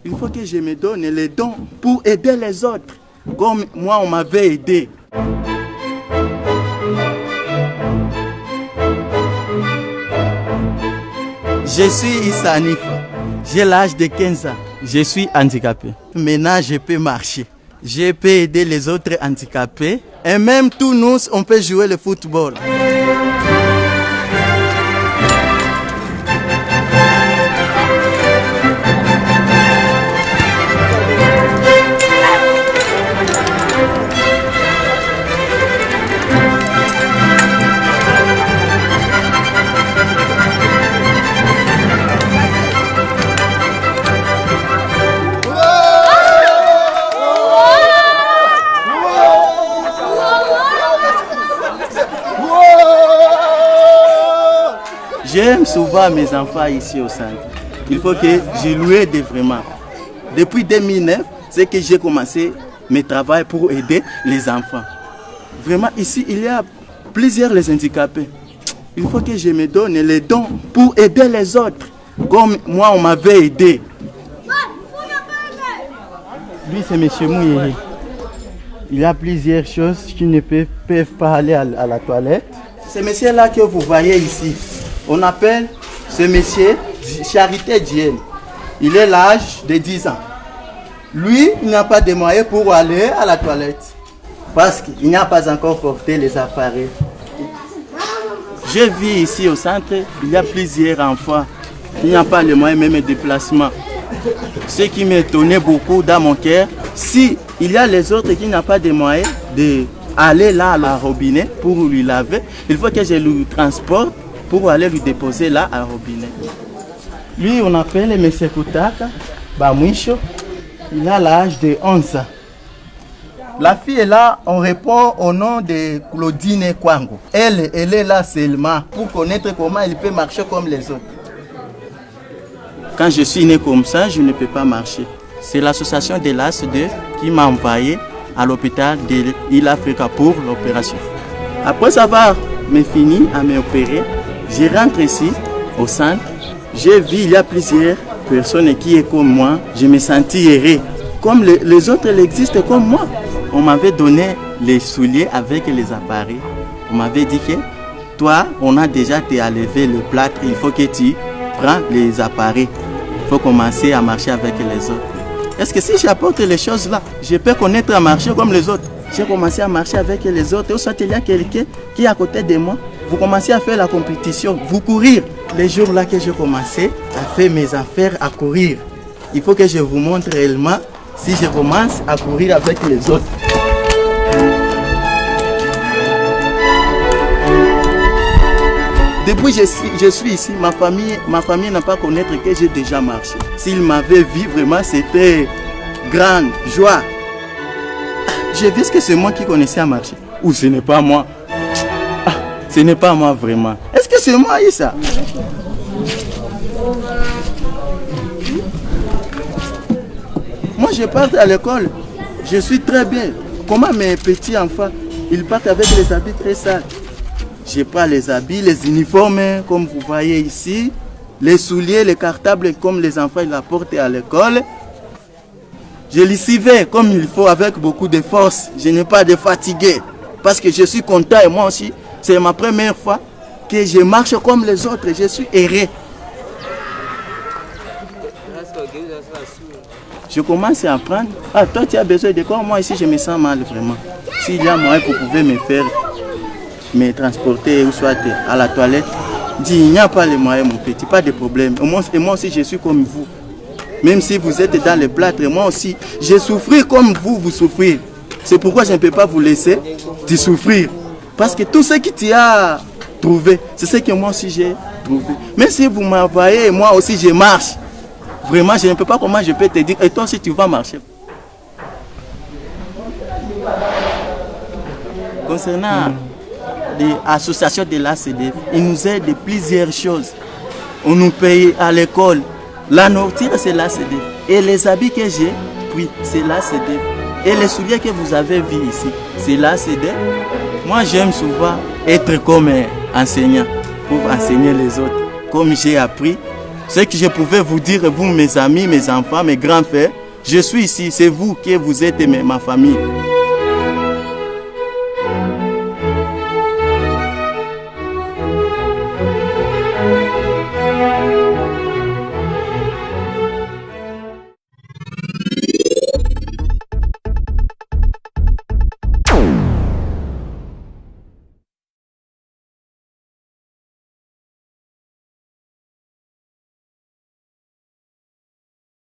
Il faut que je me donne les dons pour aider les autres, comme moi on m'avait aidé. Je suis Issa Hanifa, j'ai l'âge de 15 ans, je suis handicapé. Maintenant je peux marcher, je peux aider les autres handicapés et même tous nous on peut jouer le football. J'aime souvent mes enfants ici au centre. Il faut que je les aide vraiment. Depuis 2009, c'est que j'ai commencé mes travaux pour aider les enfants. Vraiment, ici, il y a plusieurs les handicapés. Il faut que je me donne les dons pour aider les autres, comme moi on m'avait aidé. Lui, c'est M. Mouyeri. Il y a plusieurs choses qui ne peuvent pas aller à la toilette. Ce monsieur-là que vous voyez ici, on appelle ce monsieur Charité Diène. Il est l'âge de 10 ans. Lui, il n'a pas de moyens pour aller à la toilette parce qu'il n'a pas encore porté les appareils. Je vis ici au centre, il y a plusieurs enfants. Il n'y a pas les moyens même de déplacement. Ce qui m'étonnait beaucoup dans mon cœur, si il y a les autres qui n'ont pas de moyens d'aller là à la robinet pour lui laver, il faut que je lui transporte pour aller lui déposer là à la robinet. Lui, on appelle M. Koutaka Bamwisho. Il a l'âge de 11 ans. La fille est là, on répond au nom de Claudine Kwango. Elle est là seulement pour connaître comment elle peut marcher comme les autres. Quand je suis né comme ça, je ne peux pas marcher. C'est l'association de l'ASD qui m'a envoyé à l'hôpital de l'île Africa pour l'opération. Après avoir fini à m'opérer, je rentre ici au centre. J'ai vu il y a plusieurs personnes qui sont comme moi. Je me sentis heureux. Comme les autres existent comme moi. On m'avait donné les souliers avec les appareils. On m'avait dit que toi, on a déjà levé le plâtre. Il faut que tu prends les appareils. Il faut commencer à marcher avec les autres. Est-ce que si j'apporte les choses là, je peux connaître à marcher comme les autres? J'ai commencé à marcher avec les autres. Ou soit il y a quelqu'un qui est à côté de moi. Vous commencez à faire la compétition, vous courir. Les jours là que j'ai commencé à faire mes affaires, à courir, il faut que je vous montre réellement si je commence à courir avec les autres. Depuis que je suis ici, ma famille n'a pas connaître que j'ai déjà marché. S'ils m'avaient vu vraiment, c'était grande joie. J'ai vu que c'est moi qui connaissais à marcher. Ou ce n'est pas moi. Ce n'est pas moi vraiment. Est-ce que c'est moi, Issa? Moi, je pars à l'école. Je suis très bien. Comment mes petits enfants, ils partent avec les habits très sales? Je prends les habits, les uniformes, comme vous voyez ici, les souliers, les cartables, comme les enfants ils apportent à l'école. Je les suivais comme il faut, avec beaucoup de force. Je n'ai pas de fatigué, parce que je suis content et moi aussi. C'est ma première fois que je marche comme les autres. Je suis heureux. Je commence à apprendre. Ah, toi, tu as besoin de quoi? Moi, ici, je me sens mal, vraiment. S'il y a moyen, vous pouvez me faire, me transporter ou soit à la toilette. Dis, il n'y a pas les moyens, mon petit, pas de problème. Et moi aussi, je suis comme vous. Même si vous êtes dans le plâtre, moi aussi, je souffre comme vous souffrez. C'est pourquoi je ne peux pas vous laisser de souffrir. Parce que tout ce que tu as trouvé, c'est ce que moi aussi j'ai trouvé. Même si vous m'envoyez, moi aussi je marche. Vraiment, je ne peux pas comment je peux te dire, et toi aussi tu vas marcher. Concernant l'association de l'ACDF, il nous aide de plusieurs choses. On nous paye à l'école. La nourriture, c'est l'ACDF. Et les habits que j'ai pris, c'est l'ACDF. Et les souliers que vous avez vus ici, c'est l'ACDF. Moi, j'aime souvent être comme enseignant pour enseigner les autres. Comme j'ai appris Ce que je pouvais vous dire, vous, mes amis, mes enfants, mes grands frères, je suis ici, c'est vous qui vous êtes ma famille.